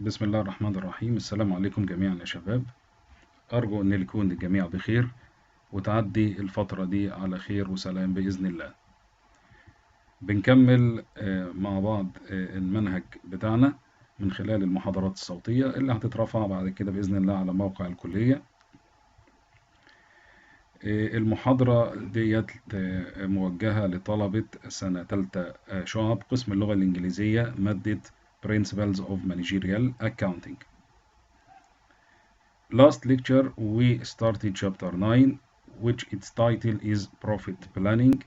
بسم الله الرحمن الرحيم. السلام عليكم جميعا يا شباب. أرجو أن يكون الجميع بخير وتعدي الفترة دي على خير وسلام بإذن الله. بنكمل مع بعض المنهج بتاعنا من خلال المحاضرات الصوتية اللي هتترفع بعد كده بإذن الله على موقع الكلية. المحاضرة ديت موجهة لطلبة سنة ثالثة شعب قسم اللغة الإنجليزية مادة Principles of Managerial Accounting. Last lecture we started chapter 9, which its title is Profit Planning,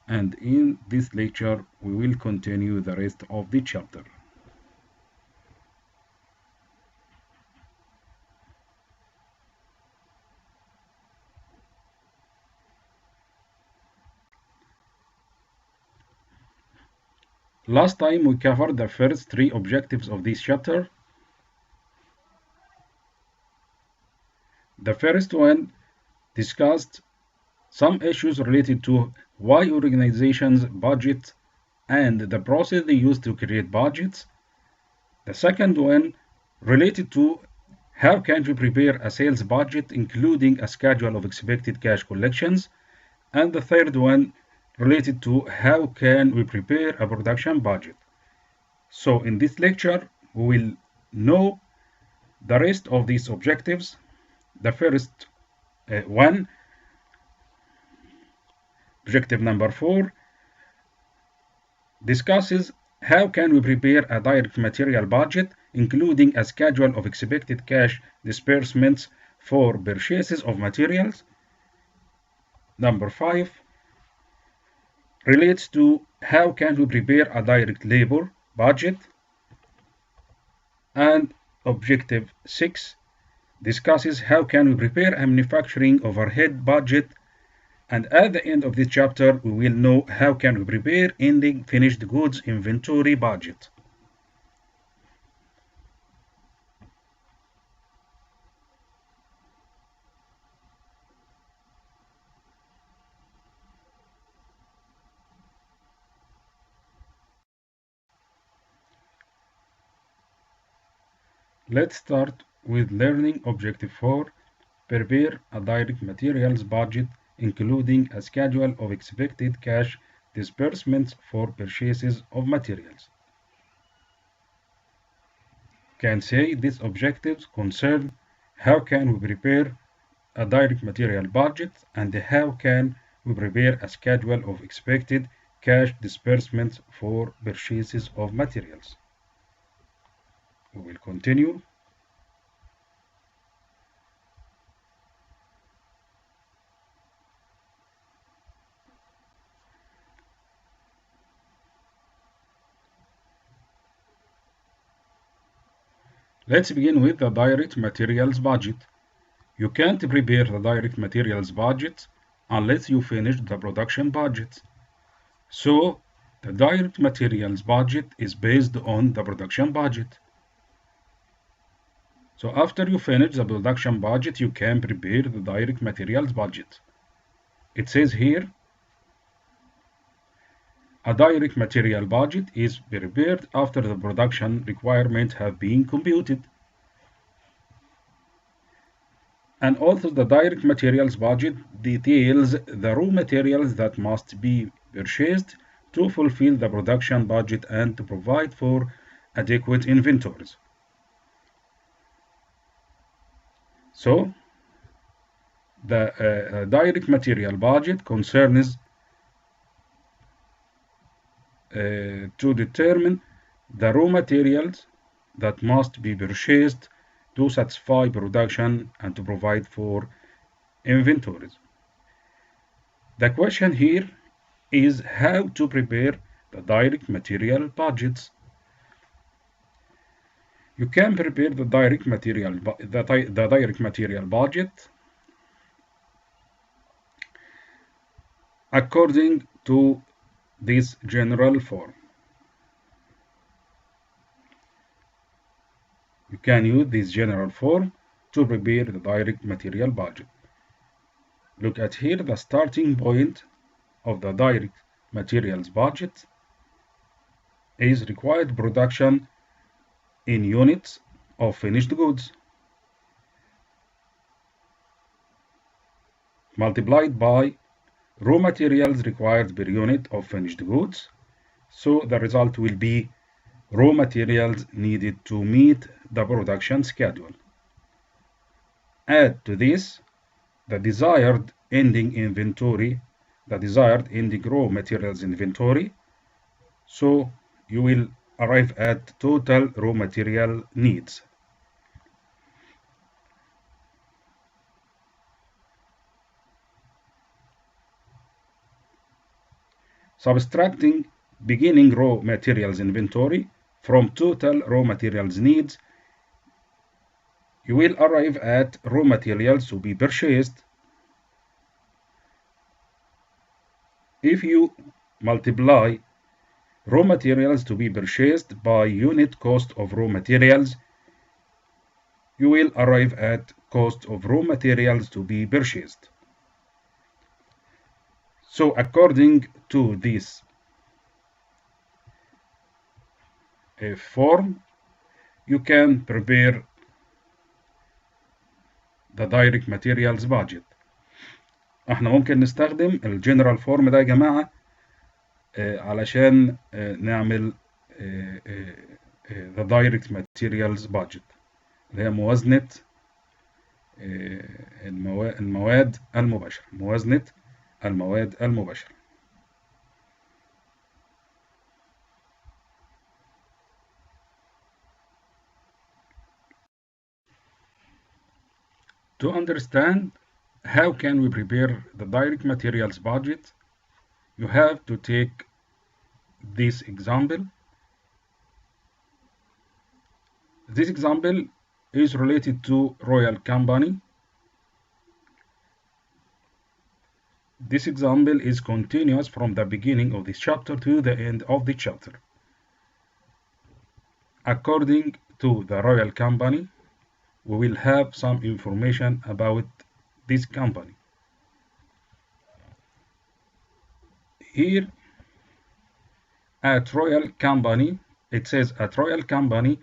and in this lecture we will continue the rest of the chapter. Last time we covered the first three objectives of this chapter. The first one discussed some issues related to why organizations budget and the process they use to create budgets. The second one related to how can we prepare a sales budget including a schedule of expected cash collections. And the third one related to how can we prepare a production budget. So in this lecture we will know the rest of these objectives. The first one, objective number 4, discusses how can we prepare a direct material budget including a schedule of expected cash disbursements for purchases of materials. Number 5 relates to how can we prepare a direct labor budget. And objective 6 discusses how can we prepare a manufacturing overhead budget. And at the end of this chapter we will know how can we prepare ending finished goods inventory budget. Let's start with learning objective 4, prepare a direct materials budget including a schedule of expected cash disbursements for purchases of materials. Can say these objectives concern how can we prepare a direct material budget and how can we prepare a schedule of expected cash disbursements for purchases of materials. We will continue. Let's begin with the direct materials budget. You can't prepare the direct materials budget unless you finish the production budget. So, the direct materials budget is based on the production budget. So after you finish the production budget, you can prepare the direct materials budget. It says here, a direct material budget is prepared after the production requirements have been computed. And also the direct materials budget details the raw materials that must be purchased to fulfill the production budget and to provide for adequate inventories. So, the direct material budget concerns to determine the raw materials that must be purchased to satisfy production and to provide for inventories. The question here is how to prepare the direct material budgets. You can prepare the direct material budget according to this general form. You can use this general form to prepare the direct material budget. Look at here, the starting point of the direct materials budget is required production in units of finished goods multiplied by raw materials required per unit of finished goods. So the result will be raw materials needed to meet the production schedule. Add to this the desired ending inventory, the desired ending raw materials inventory. So you will arrive at total raw material needs. Subtracting beginning raw materials inventory from total raw materials needs, you will arrive at raw materials to be purchased. If you multiply raw materials to be purchased by unit cost of raw materials, you will arrive at cost of raw materials to be purchased. So according to this form, you can prepare the direct materials budget. احنا ممكن نستخدم الجنرال فورم ده يا جماعة علشان نعمل the direct materials budget اللي هي موازنة المواد المباشرة، موازنة المواد المباشرة. To understand how can we prepare the direct materials budget, you have to take this example. This example is related to Royal Company. This example is continuous from the beginning of this chapter to the end of the chapter. According to the Royal Company, we will have some information about this company. Here at Royal Company, it says at Royal Company,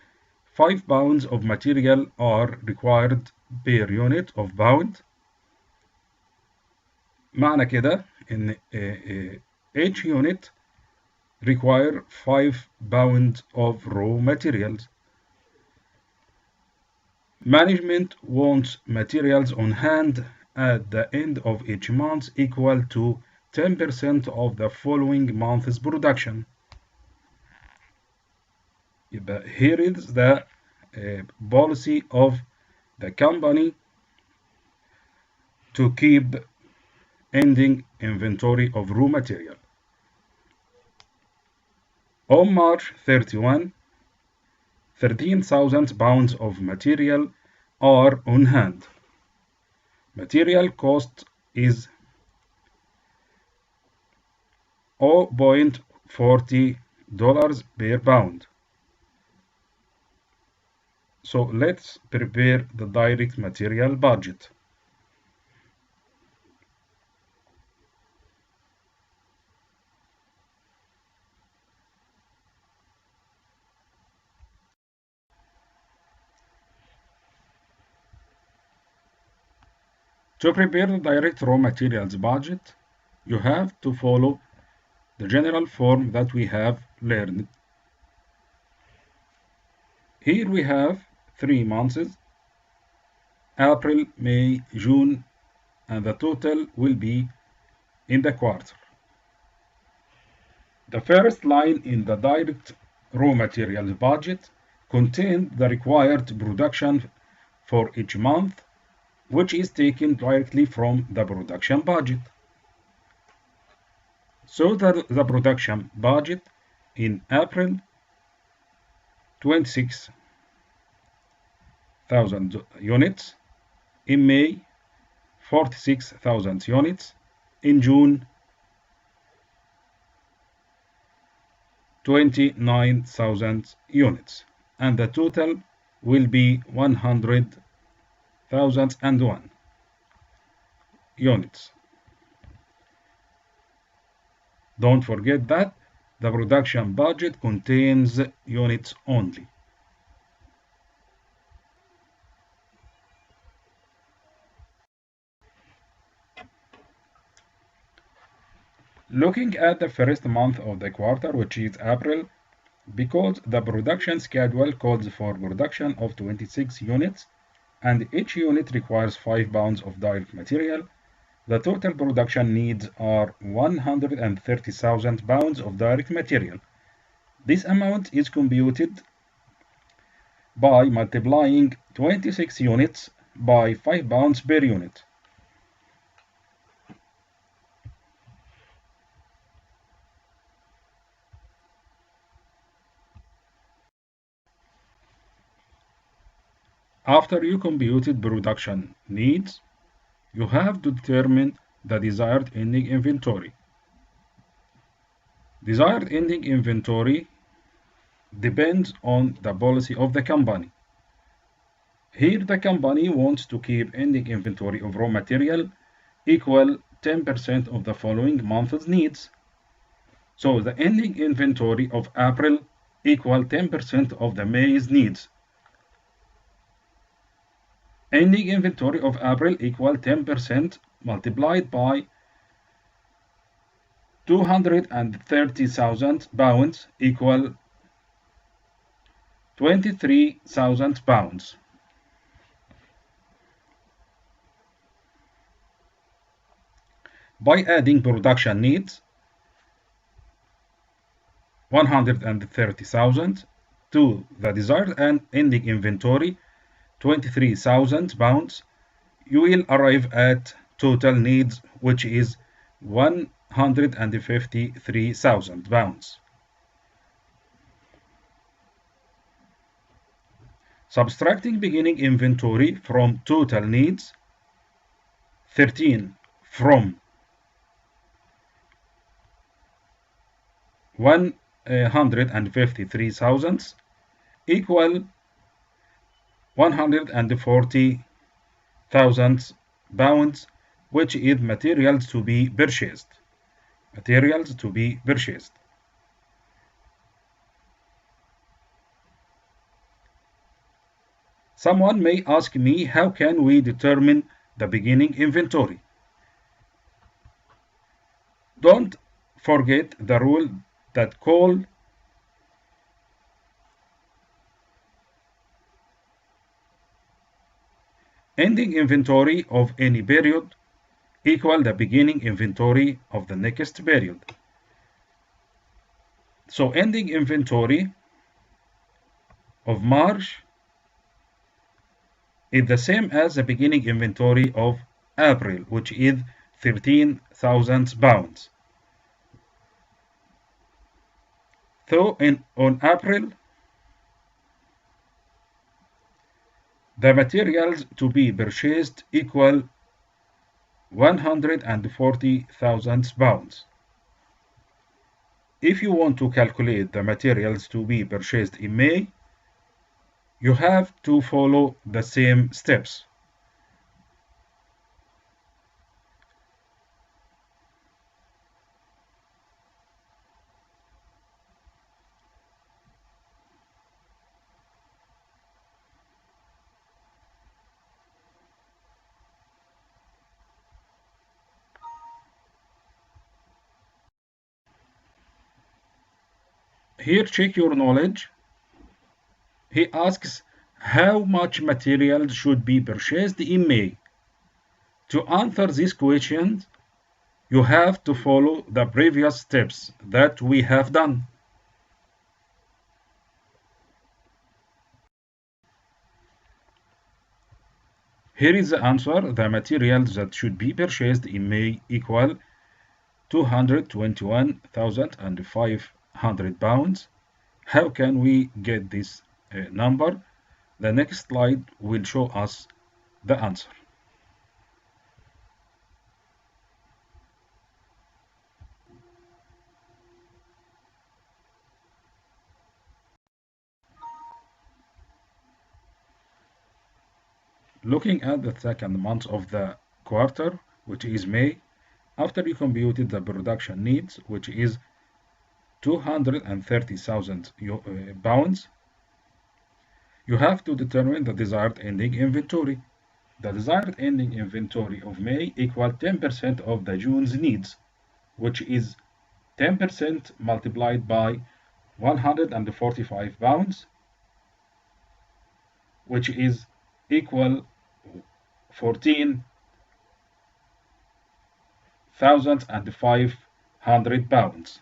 5 pounds of material are required per unit of pound. معنى كده إن each unit require 5 pounds of raw materials. Management wants materials on hand at the end of each month equal to 10% of the following month's production. Here is the policy of the company to keep ending inventory of raw material. On March 31, 13,000 pounds of material are on hand. Material cost is $0.40 per pound. So let's prepare the direct material budget. To prepare the direct raw materials budget, you have to follow the general form that we have learned. Here we have 3 months, April, May, June, and the total will be in the quarter. The first line in the direct raw materials budget contains the required production for each month, which is taken directly from the production budget. So the production budget in April, 26,000 units, in May, 46,000 units, in June, 29,000 units, and the total will be 100,001 units. Don't forget that the production budget contains units only. Looking at the first month of the quarter, which is April, because the production schedule calls for production of 26 units and each unit requires 5 pounds of direct material, the total production needs are 130,000 pounds of direct material. This amount is computed by multiplying 26 units by 5 pounds per unit. After you computed production needs, you have to determine the desired ending inventory. Desired ending inventory depends on the policy of the company. Here the company wants to keep ending inventory of raw material equal 10% of the following month's needs. So the ending inventory of April equal 10% of the May's needs. Ending inventory of April equal 10% multiplied by 230,000 pounds equal 23,000 pounds. By adding production needs 130,000 to the desired and ending inventory 23,000 pounds, you will arrive at total needs, which is 153,000 pounds. Subtracting beginning inventory from total needs, 13 from 153,000 equal 140,000 pounds, which is materials to be purchased. Materials to be purchased. Someone may ask me, how can we determine the beginning inventory? Don't forget the rule that call ending inventory of any period equal the beginning inventory of the next period. So ending inventory of March is the same as the beginning inventory of April, which is 13,000 pounds. So on April, the materials to be purchased equal 140,000 pounds. If you want to calculate the materials to be purchased in May, you have to follow the same steps. Here, check your knowledge. He asks, how much material should be purchased in May? To answer this question, you have to follow the previous steps that we have done. Here is the answer. The materials that should be purchased in May equal 221,500 pounds. How can we get this number? The next slide will show us the answer. Looking at the second month of the quarter, which is May, after you computed the production needs, which is 230,000 pounds, you have to determine the desired ending inventory. The desired ending inventory of May equal 10% of the June's needs, which is 10% multiplied by 145 pounds, which is equal 14,500 pounds.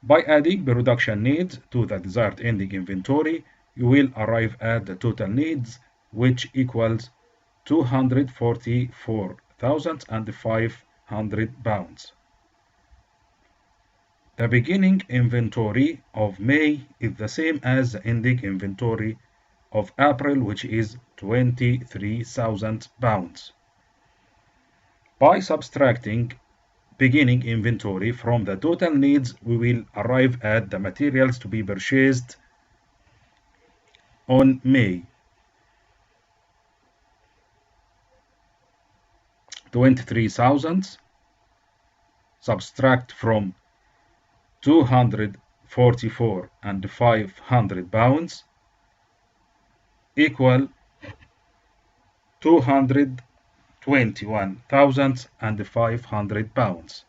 By adding production needs to the desired ending inventory, you will arrive at the total needs, which equals 244,500 pounds. The beginning inventory of May is the same as the ending inventory of April, which is 23,000 pounds. By subtracting beginning inventory from the total needs, we will arrive at the materials to be purchased on May. 23,000 subtract from 244,500 pounds equal 221,500 pounds.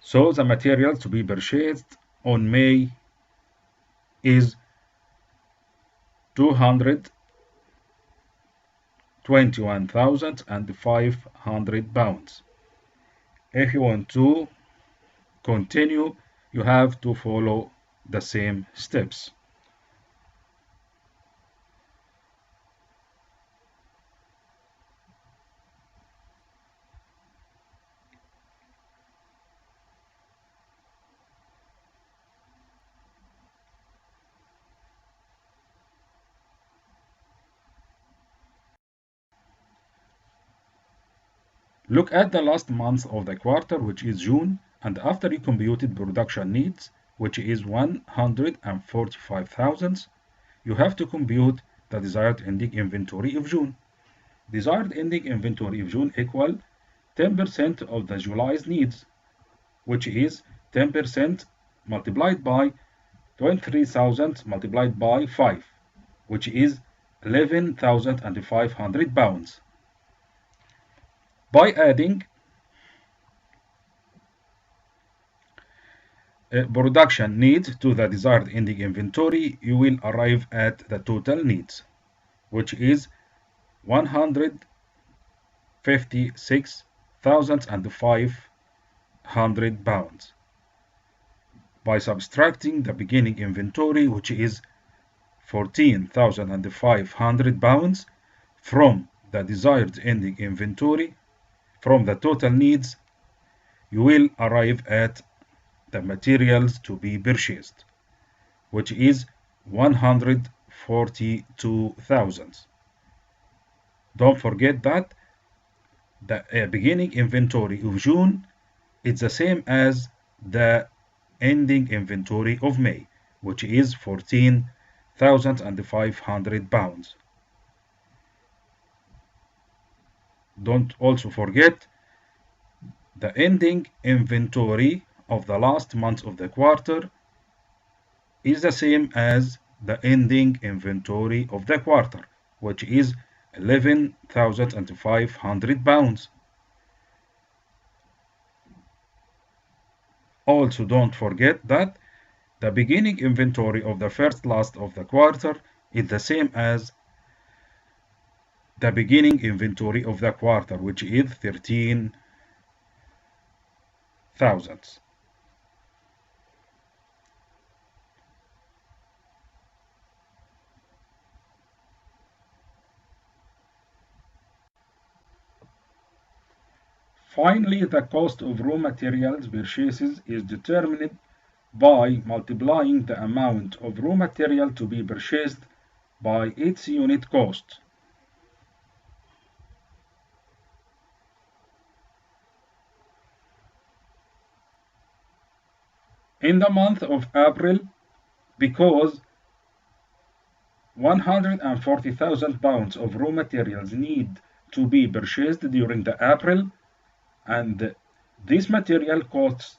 So the materials to be purchased on May is 221,500 pounds. If you want to continue, you have to follow the same steps. Look at the last month of the quarter, which is June, and after you computed production needs, which is 145,000, you have to compute the desired ending inventory of June. Desired ending inventory of June equal 10% of the July's needs, which is 10% multiplied by 23,000 multiplied by 5, which is 11,500 pounds. By adding production needs to the desired ending inventory, you will arrive at the total needs, which is 156,500 pounds. By subtracting the beginning inventory, which is 14,500 pounds, from the desired ending inventory, from the total needs, you will arrive at the materials to be purchased, which is 142,000. Don't forget that the beginning inventory of June is the same as the ending inventory of May, which is 14,500 pounds. Don't also forget the ending inventory of the last month of the quarter is the same as the ending inventory of the quarter, which is 11,500 pounds. Also, don't forget that the beginning inventory of the first last of the quarter is the same as the beginning inventory of the quarter, which is 13,000. Finally, the cost of raw materials purchases is determined by multiplying the amount of raw material to be purchased by its unit cost. In the month of April, because 140,000 pounds of raw materials need to be purchased during the April, and this material costs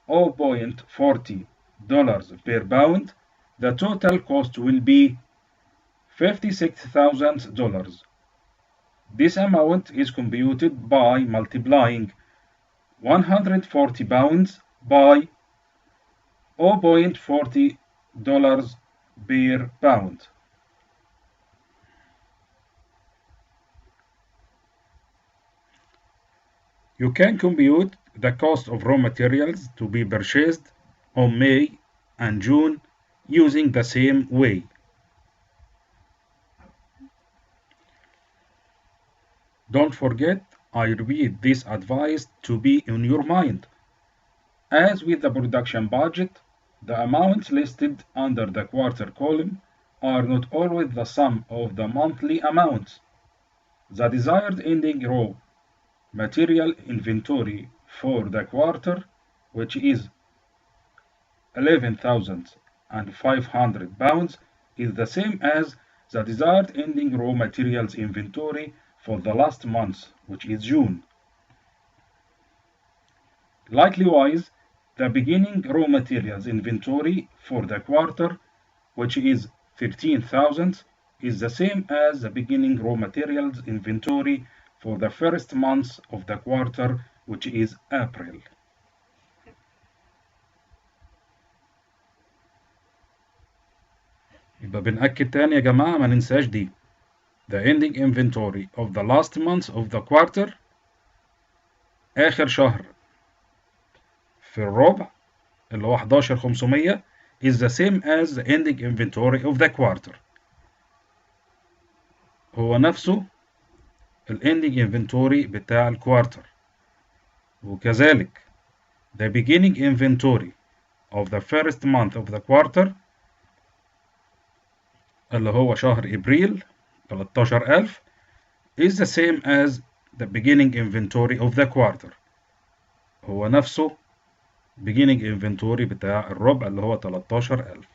$0.40 per pound, the total cost will be $56,000. This amount is computed by multiplying 140 pounds by $0.40 per pound. You can compute the cost of raw materials to be purchased on May and June using the same way. Don't forget, I repeat this advice to be in your mind. As with the production budget, the amounts listed under the quarter column are not always the sum of the monthly amounts. The desired ending raw material inventory for the quarter, which is 11,500 pounds, is the same as the desired ending raw materials inventory for the last month, which is June. Likewise, the beginning raw materials inventory for the quarter, which is 13,000, is the same as the beginning raw materials inventory for the first month of the quarter, which is April. يبقى بنأكد تاني يا جماعة، ما ننساش دي. The ending inventory of the last month of the quarter، آخر شهر في الربع اللي هو 11,500 is the same as the ending inventory of the quarter. هو نفسه ending inventory بتاع الكوارتر. وكذلك the beginning inventory of the first month of the quarter اللي هو شهر إبريل 13,000 is the same as the beginning inventory of the quarter. هو نفسه beginning inventory بتاع الربع اللي هو 13,000.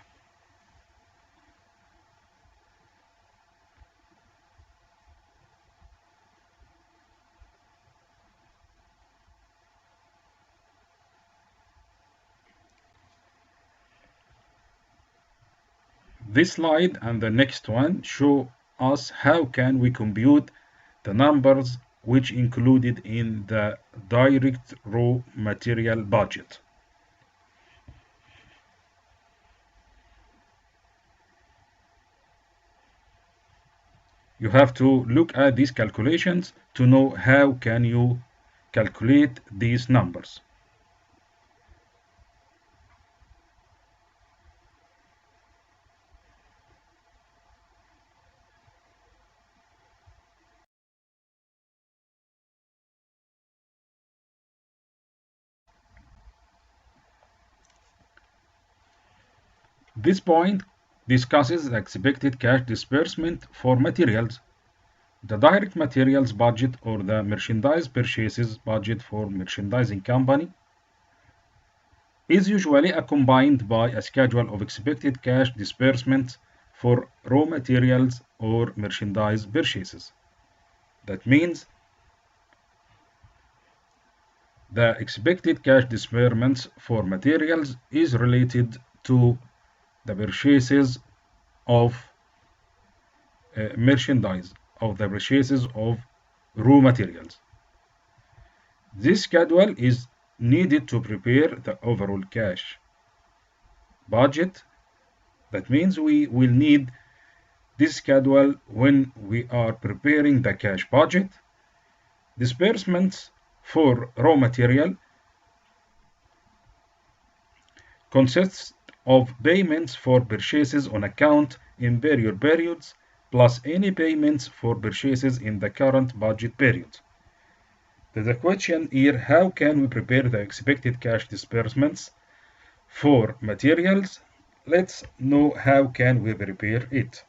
This slide and the next one show us how can we compute the numbers which included in the direct raw material budget. You have to look at these calculations to know how can you calculate these numbers. This point discusses the expected cash disbursement for materials. The direct materials budget or the merchandise purchases budget for merchandising company is usually accompanied by a schedule of expected cash disbursements for raw materials or merchandise purchases. That means the expected cash disbursements for materials is related to the purchases of merchandise, of the purchases of raw materials. This schedule is needed to prepare the overall cash budget. That means we will need this schedule when we are preparing the cash budget. Disbursements for raw material consists of payments for purchases on account in prior periods plus any payments for purchases in the current budget period. The question here, how can we prepare the expected cash disbursements for materials? Let's know how can we prepare it.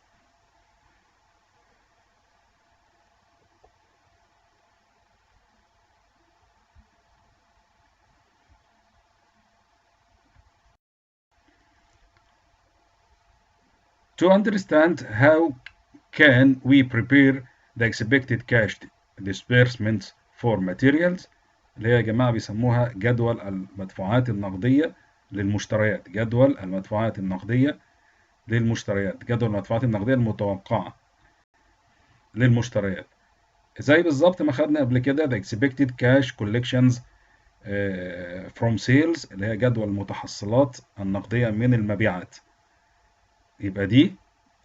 To understand how can we prepare the expected cash disbursements for materials، اللي هي يا جماعة بيسموها جدول المدفوعات النقدية للمشتريات، جدول المدفوعات النقدية للمشتريات، جدول المدفوعات النقدية المتوقعة للمشتريات، زي بالظبط ما خدنا قبل كده the expected cash collections from sales اللي هي جدول المتحصلات النقدية من المبيعات. يبقى دي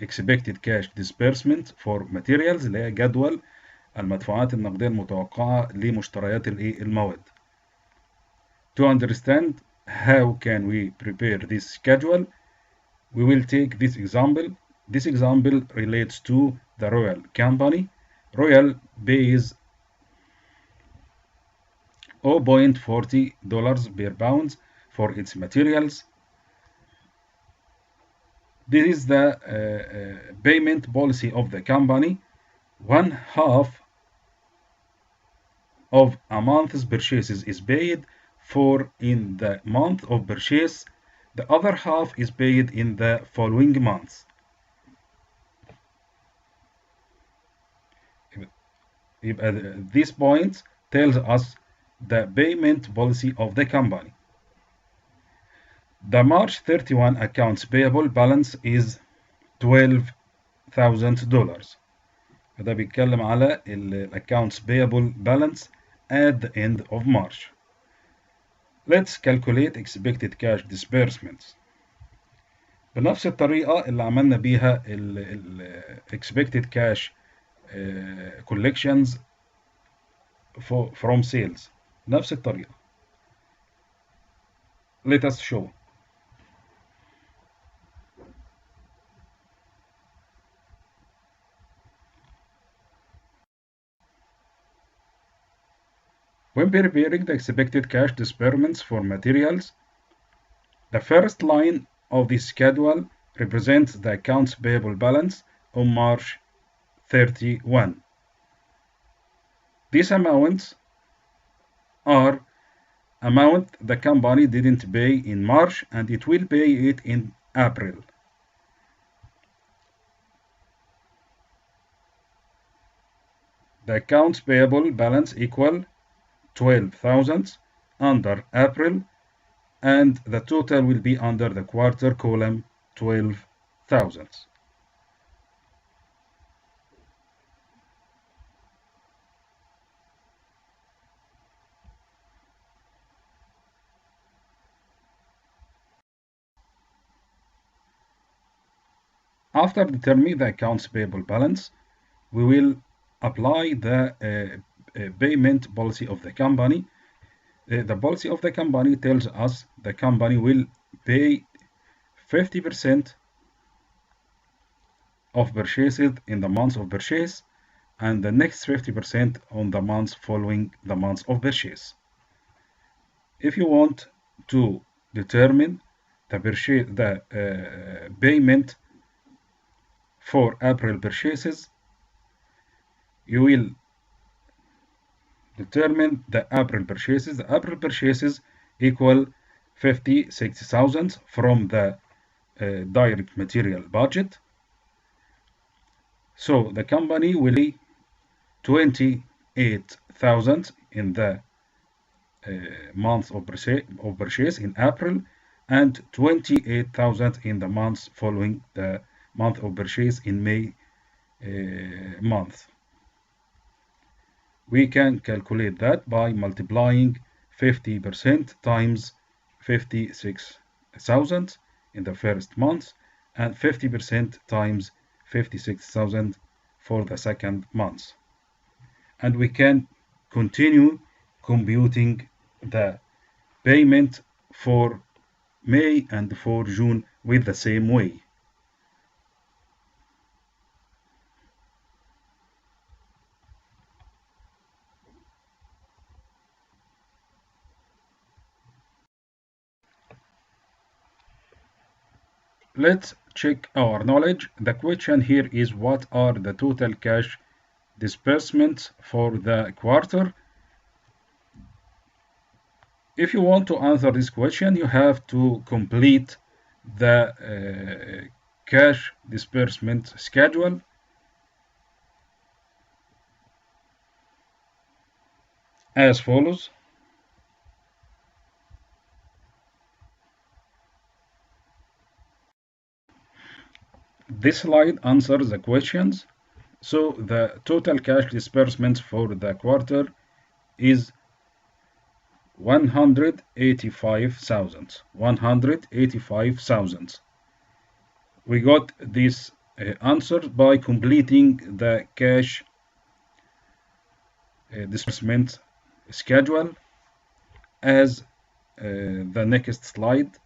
expected cash disbursement for materials اللي هي جدول المدفوعات النقدية المتوقعة لمشتريات المواد. To understand how can we prepare this schedule, we will take this example. This example relates to the Royal Company. Royal pays $0.40 per pound for its materials. This is the payment policy of the company. One half of a month's purchases is paid for in the month of purchase. The other half is paid in the following months. يبقى this point tells us the payment policy of the company. The March 31 accounts payable balance is $12,000. فده بيتكلم على accounts payable balance at the end of March. Let's calculate expected cash disbursements. بنفس الطريقة اللي عملنا بيها expected cash collections from sales. نفس الطريقة. Let us show. When preparing the expected cash disbursements for materials, the first line of the schedule represents the accounts payable balance on March 31. These amounts are amount the company didn't pay in March and it will pay it in April. The accounts payable balance equal 12,000 under April, and the total will be under the quarter column 12,000. After determining the accounts payable balance, we will apply the payment policy of the company. The policy of the company tells us the company will pay 50% of purchases in the month of purchase and the next 50% on the months following the month of purchase. If you want to determine the payment for April purchases, you will determine the April purchases. The April purchases equal 56,000 from the direct material budget. So the company will pay 28,000 in the month of purchase in April and 28,000 in the months following the month of purchase in May month. We can calculate that by multiplying 50% times 56,000 in the first month and 50% times 56,000 for the second month. And we can continue computing the payment for May and for June with the same way. Let's check our knowledge. The question here is what are the total cash disbursements for the quarter? If you want to answer this question, you have to complete the cash disbursement schedule. As follows. This slide answers the questions. So the total cash disbursement for the quarter is 185,000. 185,000. We got this answer by completing the cash disbursement schedule as the next slide.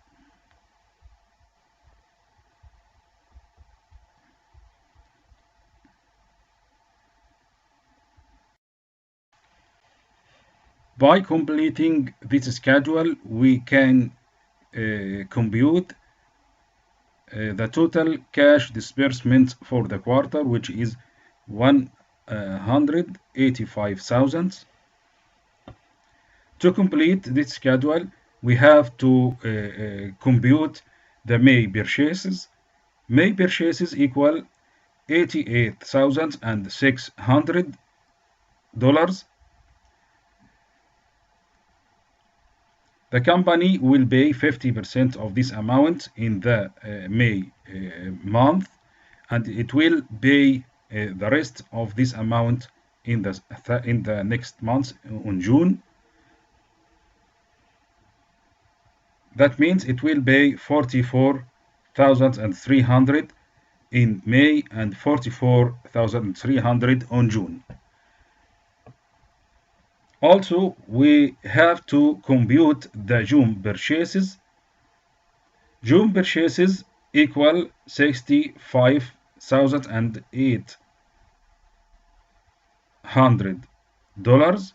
By completing this schedule, we can compute the total cash disbursement for the quarter, which is 185,000. To complete this schedule, we have to compute the May purchases. May purchases equal $88,600. The company will pay 50% of this amount in the May month, and it will pay the rest of this amount in the next month, on June. That means it will pay 44,300 in May and 44,300 on June. Also, we have to compute the June purchases. June purchases equal $65,800.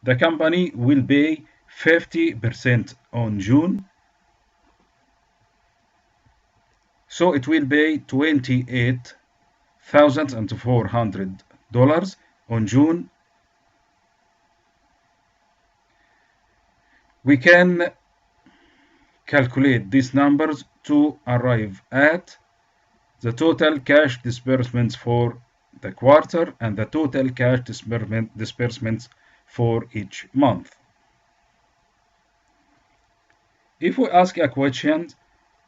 The company will pay 50% on June, so it will pay $28,400 on June. We can calculate these numbers to arrive at the total cash disbursements for the quarter and the total cash disbursements for each month. If we ask a question,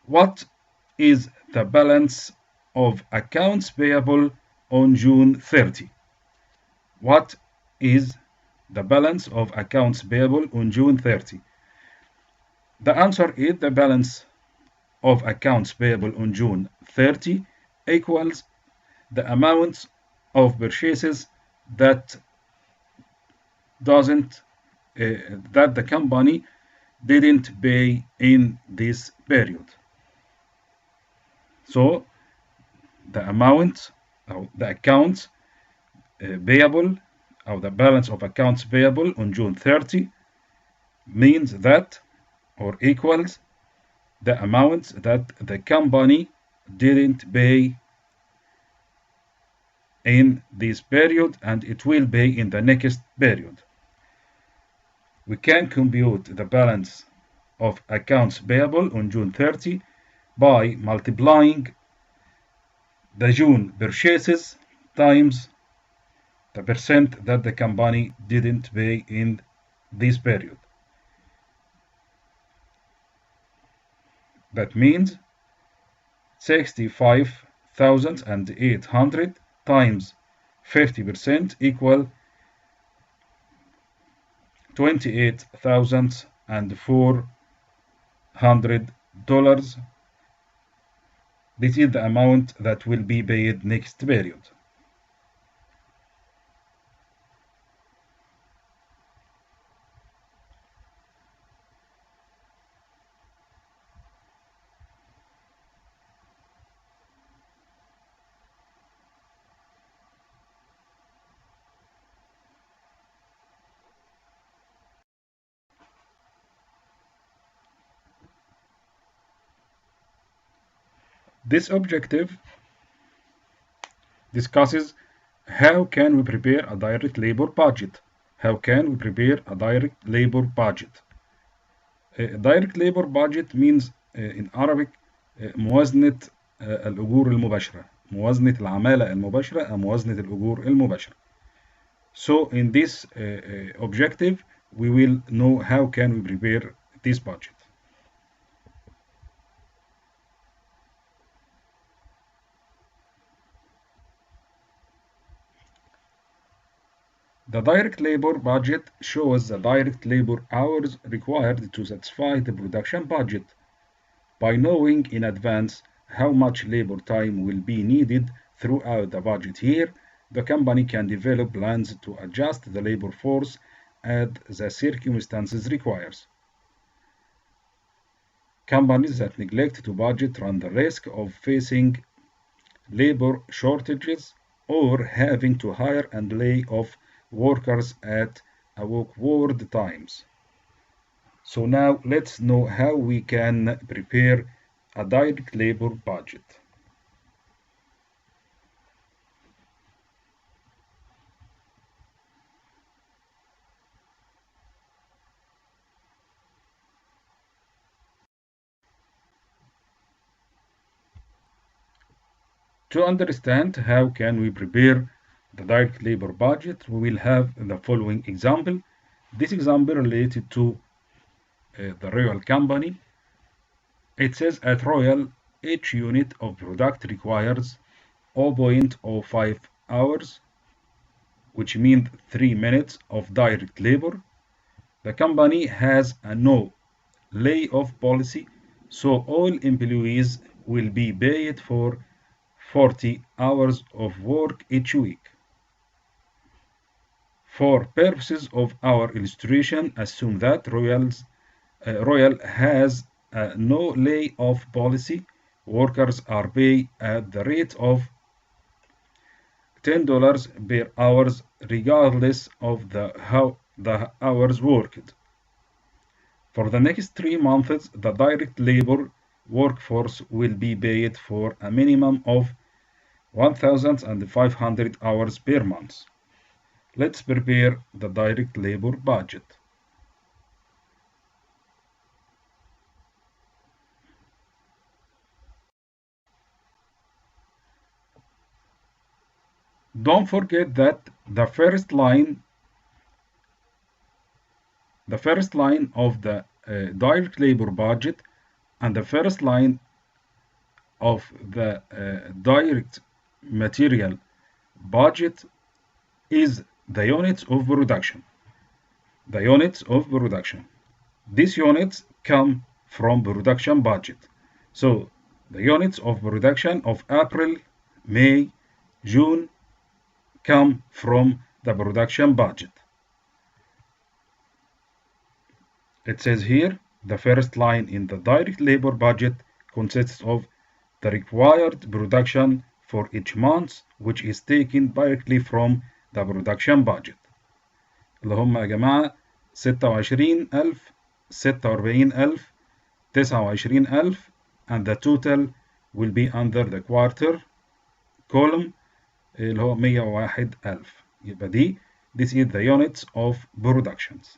what is the balance of accounts payable on June 30? What is the balance of accounts payable on June 30? The answer is the balance of accounts payable on June 30 equals the amount of purchases that the company didn't pay in this period. So the amount of the accounts payable, or the balance of accounts payable on June 30, means that, or equals, the amount that the company didn't pay in this period and it will pay in the next period. We can compute the balance of accounts payable on June 30 by multiplying the June purchases times the percent that the company didn't pay in this period. That means 65,800 times 50% equal $28,400. This is the amount that will be paid next period. This objective discusses how can we prepare a direct labor budget. How can we prepare a direct labor budget? Direct labor budget means in Arabic موازنة الأجور المباشرة، موازنة العمالة المباشرة أو موازنة الأجور المباشرة. So in this objective we will know how can we prepare this budget. The direct labor budget shows the direct labor hours required to satisfy the production budget. By knowing in advance how much labor time will be needed throughout the budget year, the company can develop plans to adjust the labor force as the circumstances requires. Companies that neglect to budget run the risk of facing labor shortages or having to hire and lay off workers at awkward times. So now let's know how we can prepare a direct labor budget. To understand how can we prepare the direct labor budget, we will have the following example. This example related to the Royal Company. It says at Royal, each unit of product requires 0.05 hours, which means 3 minutes of direct labor. The company has a no layoff policy, so all employees will be paid for 40 hours of work each week. For purposes of our illustration, assume that Royal has a no layoff policy. Workers are paid at the rate of $10 per hour regardless of how the hours worked. For the next 3 months, the direct labor workforce will be paid for a minimum of 1,500 hours per month. Let's prepare the direct labor budget. Don't forget that the first line of the direct labor budget and the first line of the direct material budget is the units of production. The units of production. These units come from production budget. So the units of production of April, May, June come from the production budget. It says here, the first line in the direct labor budget consists of the required production for each month, which is taken directly from the production budget. اللي هم يا جماعة 26,000 46,000 29,000 and the total will be under the quarter column اللي هو 101,000. يبقى دي this is the units of productions.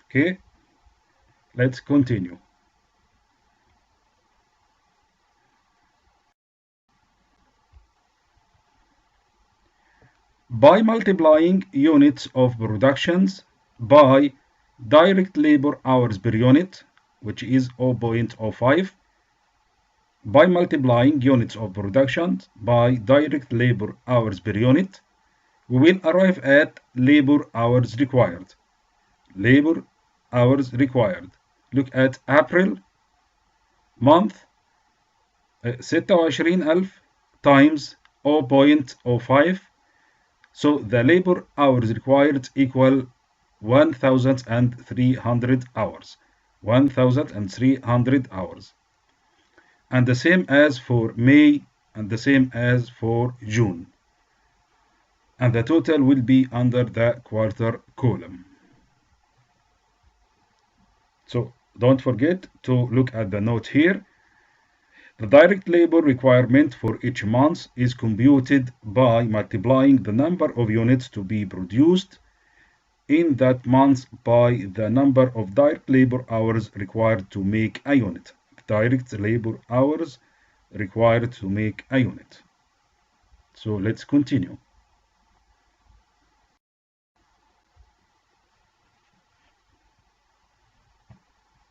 Okay, let's continue. By multiplying units of productions by direct labor hours per unit, which is 0.05, by multiplying units of production by direct labor hours per unit, we will arrive at labor hours required. Labor hours required. Look at April month 26,000 times 0.05. So the labor hours required equal 1,300 hours. 1,300 hours. And the same as for May and the same as for June. And the total will be under the quarter column. So don't forget to look at the note here. The direct labor requirement for each month is computed by multiplying the number of units to be produced in that month by the number of direct labor hours required to make a unit. Direct labor hours required to make a unit. So let's continue.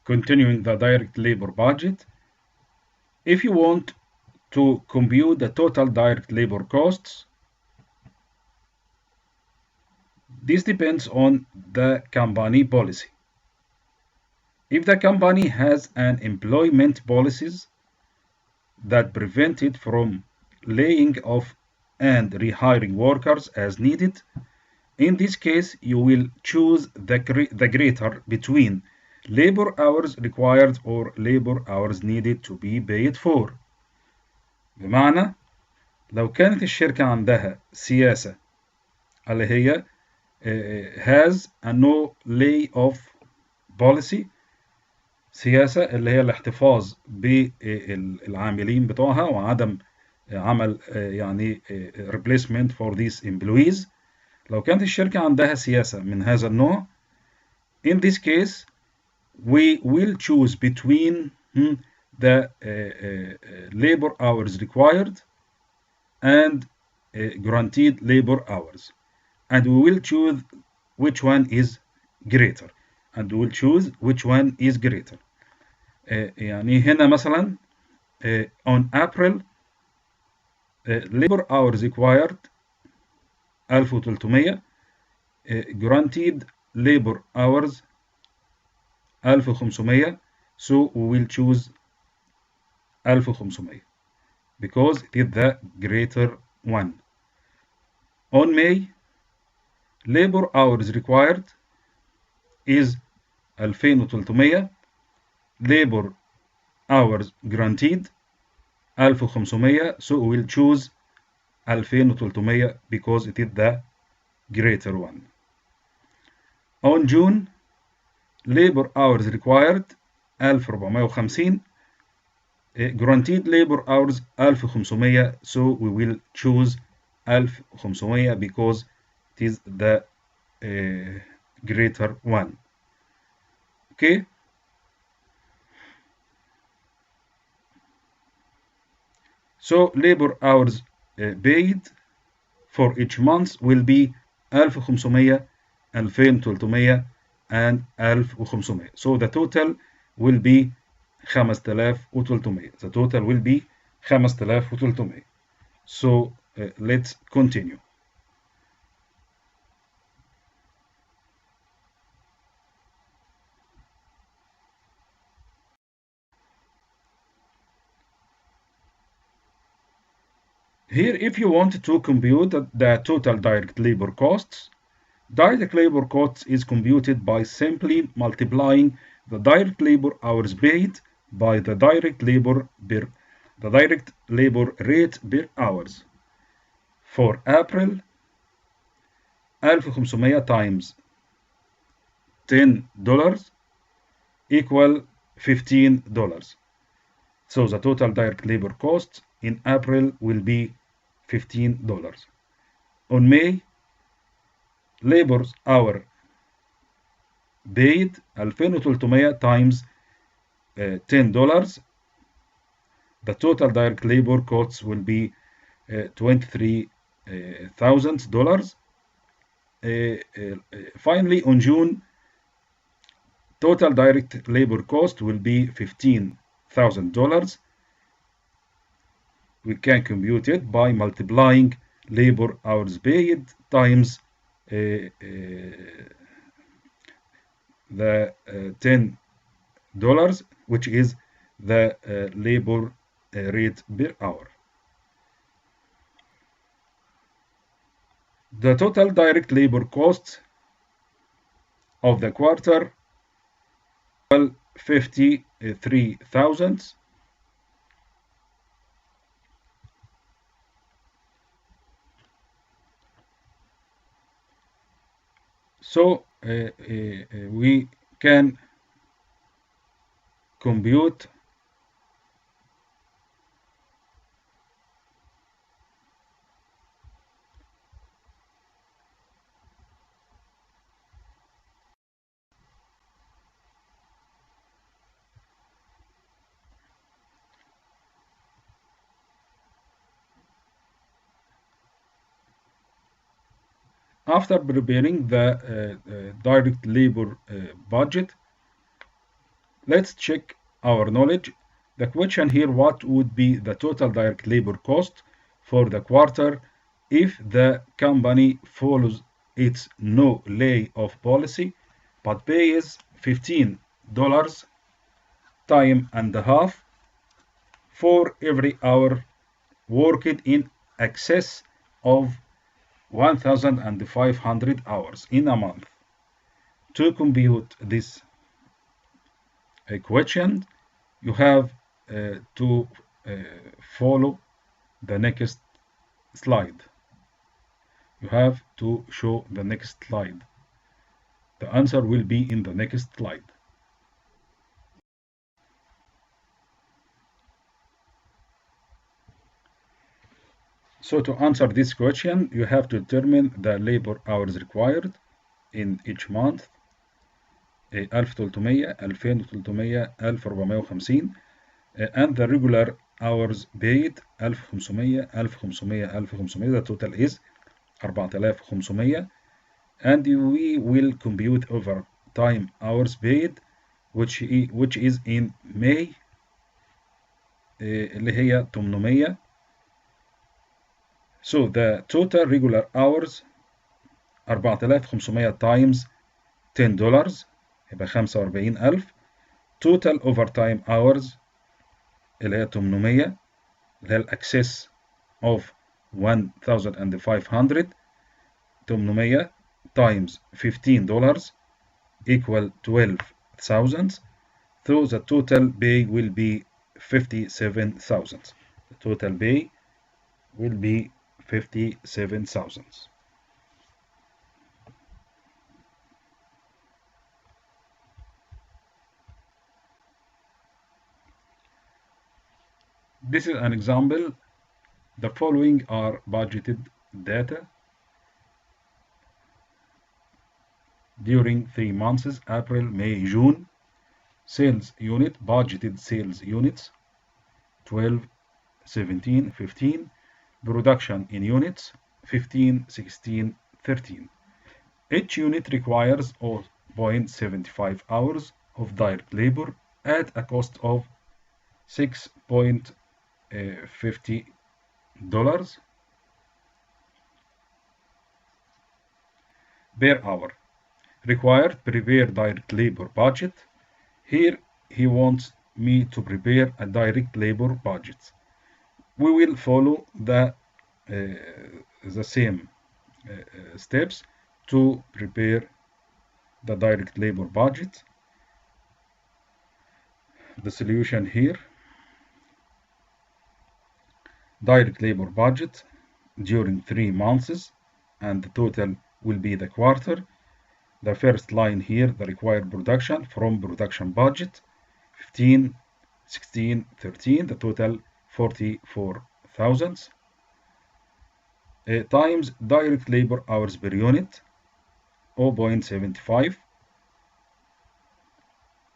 Continuing the direct labor budget, if you want to compute the total direct labor costs, This depends on the company policy. If the company has an employment policies that prevent it from laying off and rehiring workers as needed, in this case you will choose the greater between labor hours required or labor hours needed to be paid for. بمعنى لو كانت الشركة عندها سياسة اللي هي has a no lay off policy، سياسة اللي هي الاحتفاظ بالعاملين بتوعها وعدم عمل يعني replacement for these employees. لو كانت الشركة عندها سياسة من هذا النوع، in this case we will choose between the labor hours required and guaranteed labor hours, and we will choose which one is greater. يعني هنا مثلا on April labor hours required 1300، guaranteed labor hours 1500، so we will choose 1500 because it is the greater one. On May, labor hours required is 2300، labor hours guaranteed 1500، so we will choose 2300 because it is the greater one. On June, labor hours required 1450، guaranteed labor hours 1500، so we will choose 1500 because it is the greater one. Okay. So labor hours paid for each month will be 1500، 2300 and 1500. So the total will be 5300. The total will be 5300. So let's continue. Here, if you want to compute the total direct labor costs, direct labor costs is computed by simply multiplying the direct labor hours paid by the direct labor rate per hours. For April, 1500 times $10 equal $15. So the total direct labor cost in April will be $15. On May, labor hour paid 2300 times $10. The total direct labor costs will be $23,000. Finally, on June, total direct labor cost will be $15,000. We can compute it by multiplying labor hours paid times the $10, which is the labor rate per hour. The total direct labor cost of the quarter was 53,000. So we can compute after preparing the direct labor budget. Let's check our knowledge. The question here, what would be the total direct labor cost for the quarter if the company follows its no layoff policy, but pays $15 time and a half for every hour worked in excess of 1,500 hours in a month. To compute this equation, you have to follow the next slide. You have to show the next slide. The answer will be in the next slide. So to answer this question, you have to determine the labor hours required in each month. 1300 2300 1450 and the regular hours paid 1500 1500 1500. The total is 4500 and we will compute overtime hours paid which is in May اللي هي 800. So the total regular hours 4500 times $10 يبقى 45000. total overtime hours اللي هي 800 اللي هي الاكسس of 1500 800 times $15 equal 12,000. So the total pay will be 57,000. The total pay will be 57,000. This is an example. The following are budgeted data during 3 months: April, May, June. Sales unit, budgeted sales units 12, 17, 15. Production in units 15, 16, 13. Each unit requires 0.75 hours of direct labor at a cost of $6.50 per hour. Required prepare direct labor budget. Here he wants me to prepare a direct labor budget. We will follow the same steps to prepare the direct labor budget. The solution here: direct labor budget during 3 months and the total will be the quarter. The first line here, the required production from production budget 15, 16, 13. The total 44,000 times direct labor hours per unit 0.75.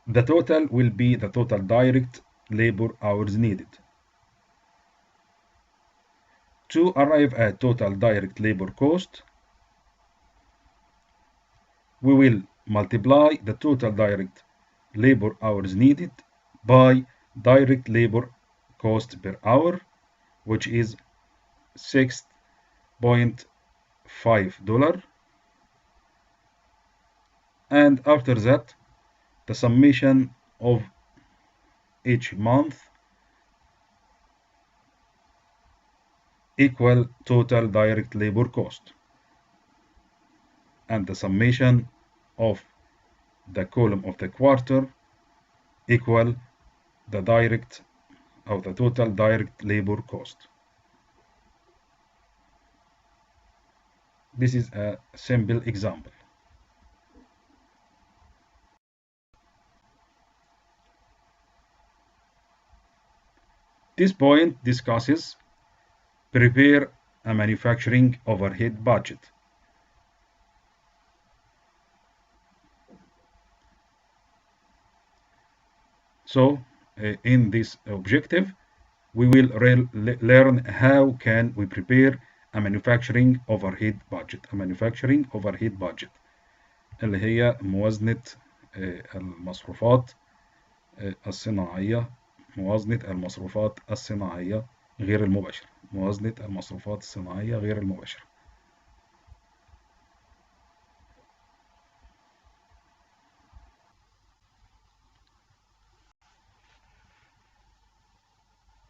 The total will be the total direct labor hours needed. To arrive at total direct labor cost, we will multiply the total direct labor hours needed by direct labor cost per hour, which is $6.5. And after that, the summation of each month equal total direct labor cost, and the summation of the column of the quarter equal the direct of the total direct labor cost. This is a simple example. This point discusses prepare a manufacturing overhead budget. So in this objective, we will learn how can we prepare a manufacturing overhead budget. A manufacturing overhead budget اللي هي موازنة المصروفات الصناعية، موازنة المصروفات الصناعية غير المباشرة، موازنة المصروفات الصناعية غير المباشرة.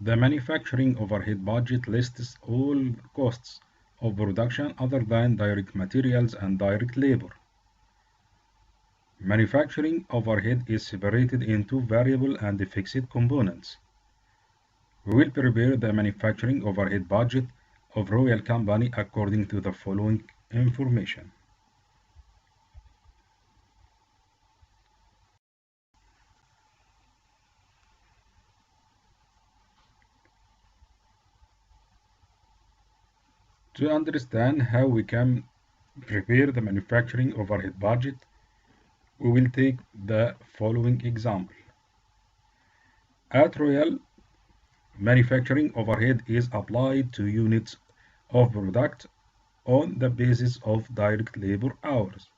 The manufacturing overhead budget lists all costs of production other than direct materials and direct labor. Manufacturing overhead is separated into variable and fixed components. We will prepare the manufacturing overhead budget of Royal Company according to the following information. To understand how we can prepare the manufacturing overhead budget, we will take the following example. At Royal, manufacturing overhead is applied to units of product on the basis of direct labor hours.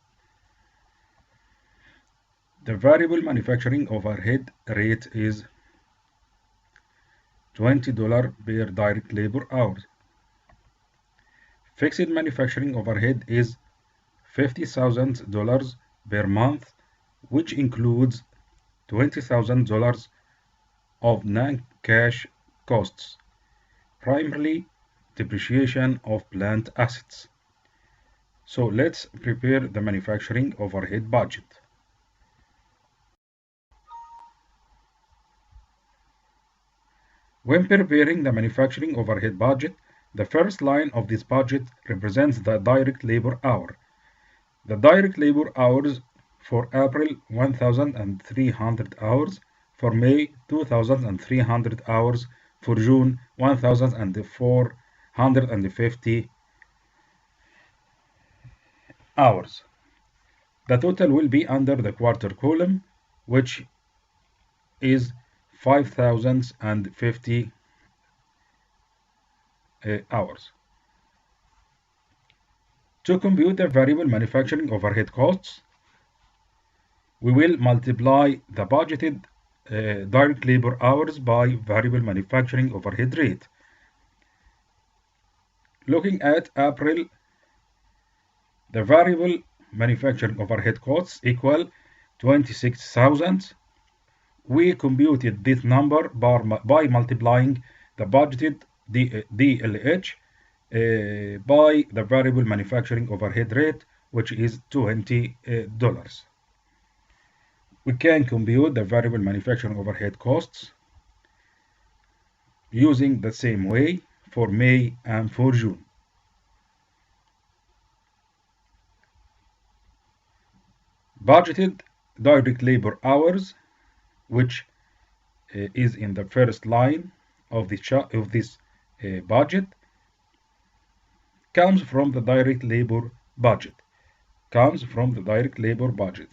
The variable manufacturing overhead rate is $20 per direct labor hour. Fixed manufacturing overhead is $50,000 per month, which includes $20,000 of non-cash costs, primarily depreciation of plant assets. So let's prepare the manufacturing overhead budget. When preparing the manufacturing overhead budget, the first line of this budget represents the direct labor hour. The direct labor hours for April 1,300 hours, for May 2,300 hours, for June 1,450 hours. The total will be under the quarter column, which is 5,050 hours. To compute the variable manufacturing overhead costs, we will multiply the budgeted direct labor hours by variable manufacturing overhead rate. Looking at April, the variable manufacturing overhead costs equal 26,000. We computed this number by multiplying the budgeted DLH by the variable manufacturing overhead rate, which is $20. We can compute the variable manufacturing overhead costs using the same way for May and for June. Budgeted direct labor hours, which is in the first line of this budget, comes from the direct labor budget.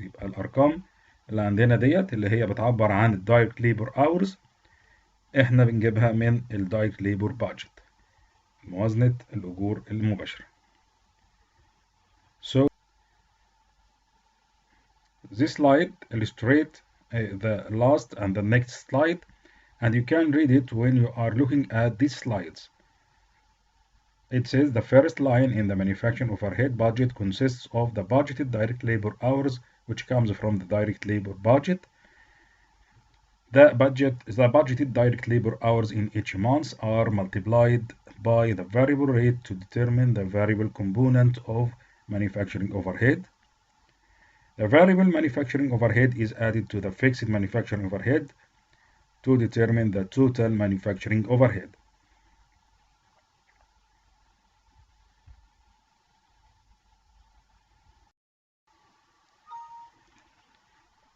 يبقى الأرقام اللي عندنا ديت اللي هي بتعبر عن الدايركت ليبر hours احنا بنجيبها من الدايركت ليبر budget، موازنة الأجور المباشرة. So this slide illustrates the last and the next slide, and you can read it when you are looking at these slides. It says the first line in the manufacturing overhead budget consists of the budgeted direct labor hours, which comes from the direct labor budget. The budgeted direct labor hours in each month are multiplied by the variable rate to determine the variable component of manufacturing overhead. The variable manufacturing overhead is added to the fixed manufacturing overhead to determine the total manufacturing overhead.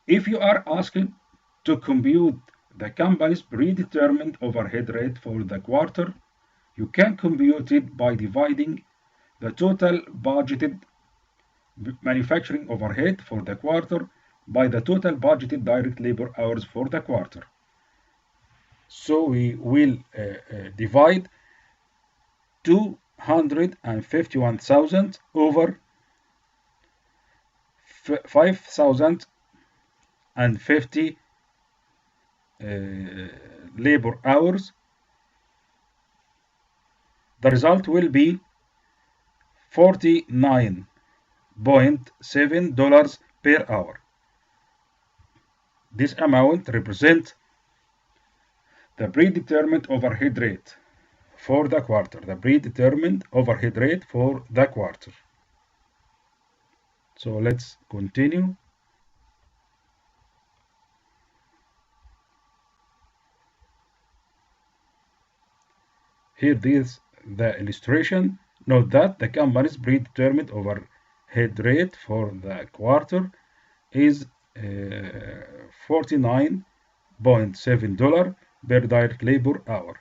If you are asked to compute the company's predetermined overhead rate for the quarter, you can compute it by dividing the total budgeted manufacturing overhead for the quarter by the total budgeted direct labor hours for the quarter. So we will divide 251,000 over 5,050 labor hours. The result will be $49.7 per hour. This amount represents the predetermined overhead rate for the quarter. The predetermined overhead rate for the quarter. So let's continue. Here is the illustration. Note that the company's predetermined overhead rate for the quarter is $49.7 per direct labor hour.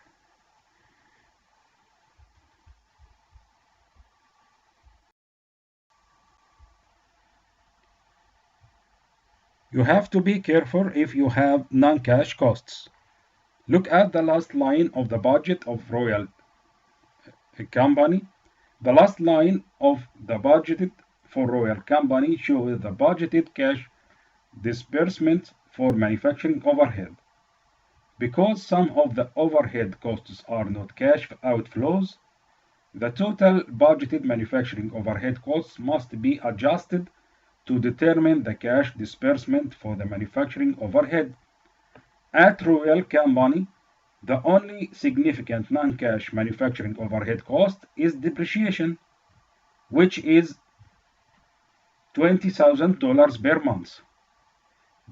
You have to be careful if you have non-cash costs. Look at the last line of the budget of Royal Company. The last line of the budget for Royal Company shows the budgeted cash disbursement for manufacturing overhead. Because some of the overhead costs are not cash outflows, the total budgeted manufacturing overhead costs must be adjusted to determine the cash disbursement for the manufacturing overhead. At Royal Company, the only significant non-cash manufacturing overhead cost is depreciation, which is $20,000 per month.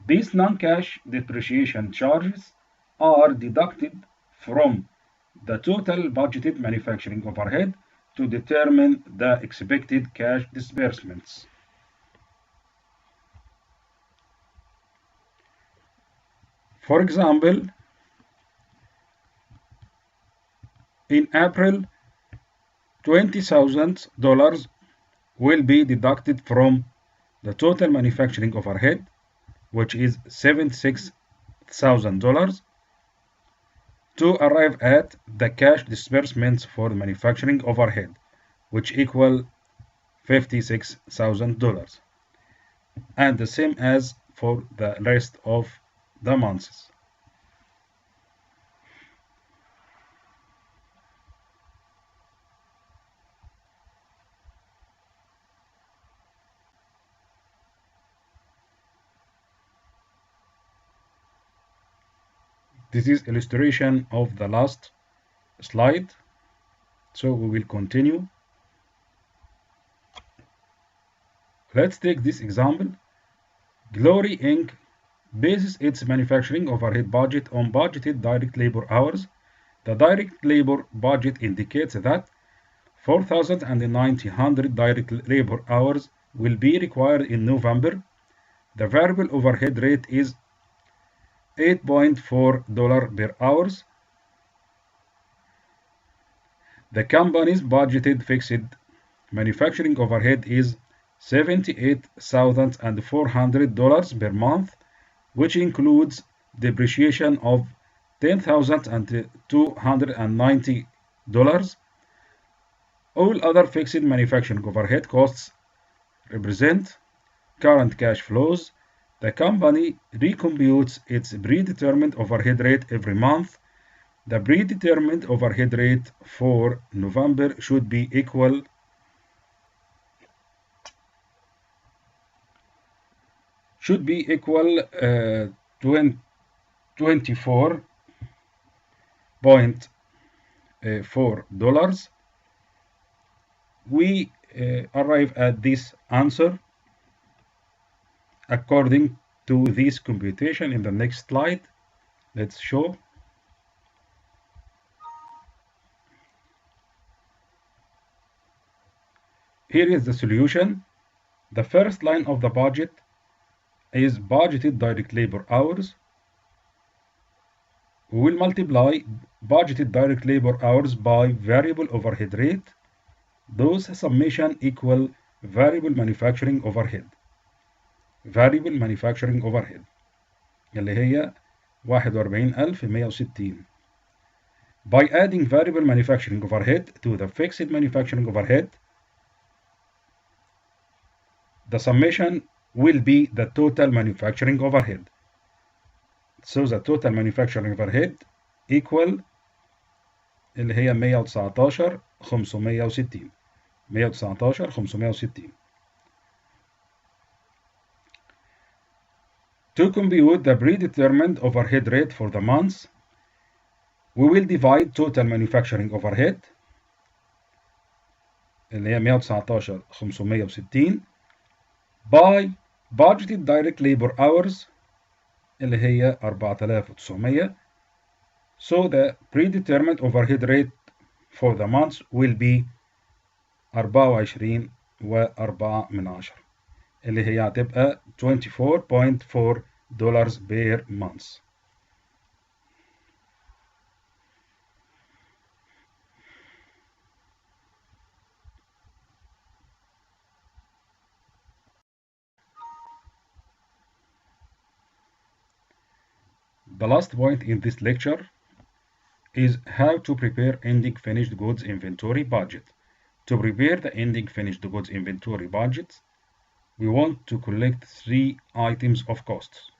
These non-cash depreciation charges are deducted from the total budgeted manufacturing overhead to determine the expected cash disbursements. For example, in April, $20,000 will be deducted from the total manufacturing overhead, which is $76,000, to arrive at the cash disbursements for the manufacturing overhead, which equal $56,000, and the same as for the rest of the months. This is illustration of the last slide. So we will continue. Let's take this example. Glory Inc. bases its manufacturing overhead budget on budgeted direct labor hours. The direct labor budget indicates that 4,900 direct labor hours will be required in November. The variable overhead rate is $8.4 per hour. The company's budgeted fixed manufacturing overhead is $78,400 per month, which includes depreciation of $10,290. All other fixed manufacturing overhead costs represent current cash flows. The company recomputes its predetermined overhead rate every month. The predetermined overhead rate for November should be equal $24.4. We arrive at this answer according to this computation in the next slide. Let's show. Here is the solution. The first line of the budget is budgeted direct labor hours. We will multiply budgeted direct labor hours by variable overhead rate. Those summation equal variable manufacturing overhead. variable manufacturing overhead اللي هي 41,160. By adding variable manufacturing overhead to the fixed manufacturing overhead, the summation will be the total manufacturing overhead. So the total manufacturing overhead equal اللي هي 119,560. 119,560. To compute the predetermined overhead rate for the month, we will divide total manufacturing overhead اللي هي 119,560 by budgeted direct labor hours اللي هي 4,900. So the predetermined overhead rate for the month will be 24.4 اللي هي هتبقى $24.4 per month. The last point in this lecture is how to prepare ending finished goods inventory budget. To prepare the ending finished goods inventory budget, we want to collect 3 items of costs.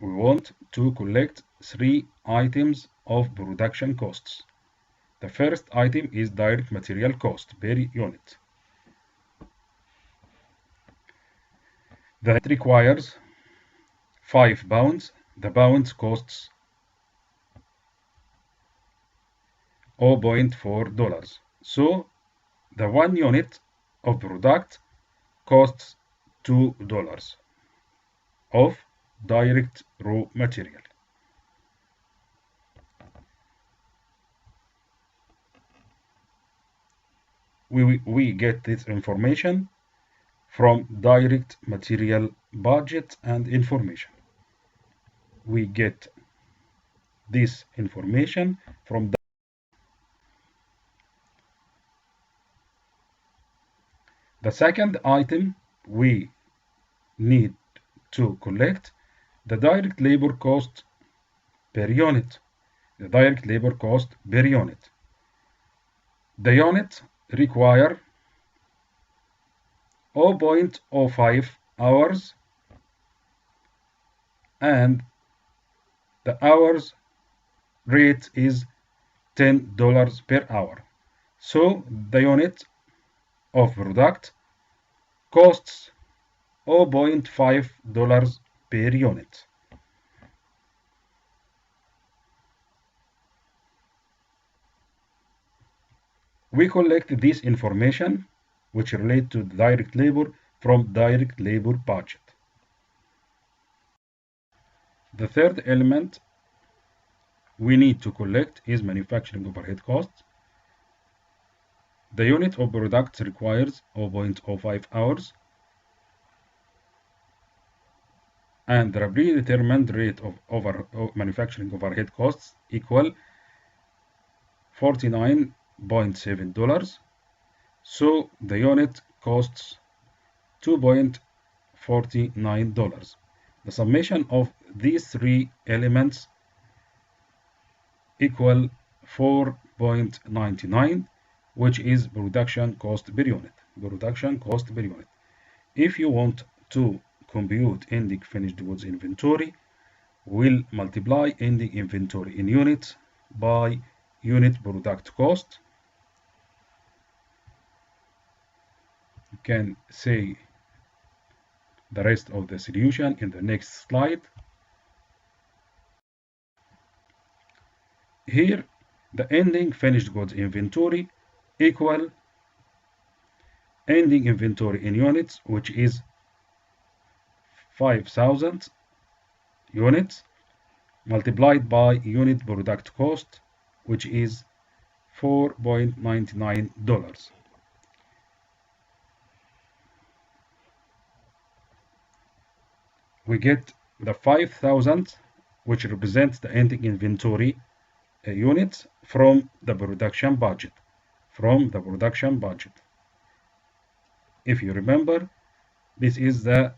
We want to collect 3 items of production costs. The first item is direct material cost per unit. That requires 5 pounds. The pounds costs $0.4. So the 1 unit of product costs $2 of direct raw material. We get this information from direct material budget and information. We get this information from the second item we need to collect the direct labor cost per unit. The direct labor cost per unit. The unit require 0.05 hours and the hours rate is $10 per hour. So the unit of product costs $0.5 per unit. We collect this information which relate to direct labor from direct labor budget. The third element we need to collect is manufacturing overhead costs. The unit of product requires 0.05 hours and the predetermined rate of manufacturing overhead costs equal $49.7. So the unit costs $2.49. The summation of these 3 elements equal 4.99, which is production cost per unit. Production cost per unit. If you want to compute ending finished goods inventory, we'll multiply ending inventory in units by unit product cost. You can say the rest of the solution in the next slide. Here, the ending finished goods inventory equal ending inventory in units, which is 5,000 units, multiplied by unit product cost, which is $4.99. We get the 5,000, which represents the ending inventory units from the production budget. If you remember, this is the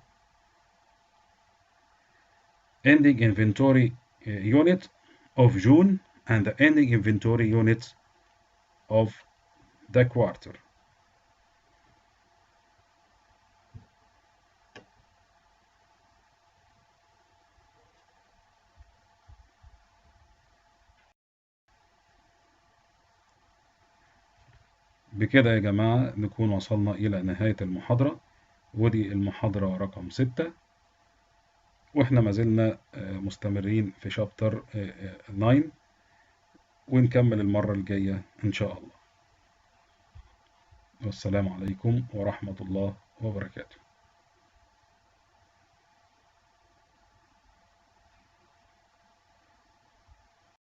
ending inventory unit of June and the ending inventory units of the quarter. بكده يا جماعة نكون وصلنا إلى نهاية المحاضرة، ودي المحاضرة رقم 6. وإحنا ما زلنا مستمرين في شابتر 9، ونكمل المرة الجاية إن شاء الله. والسلام عليكم ورحمة الله وبركاته.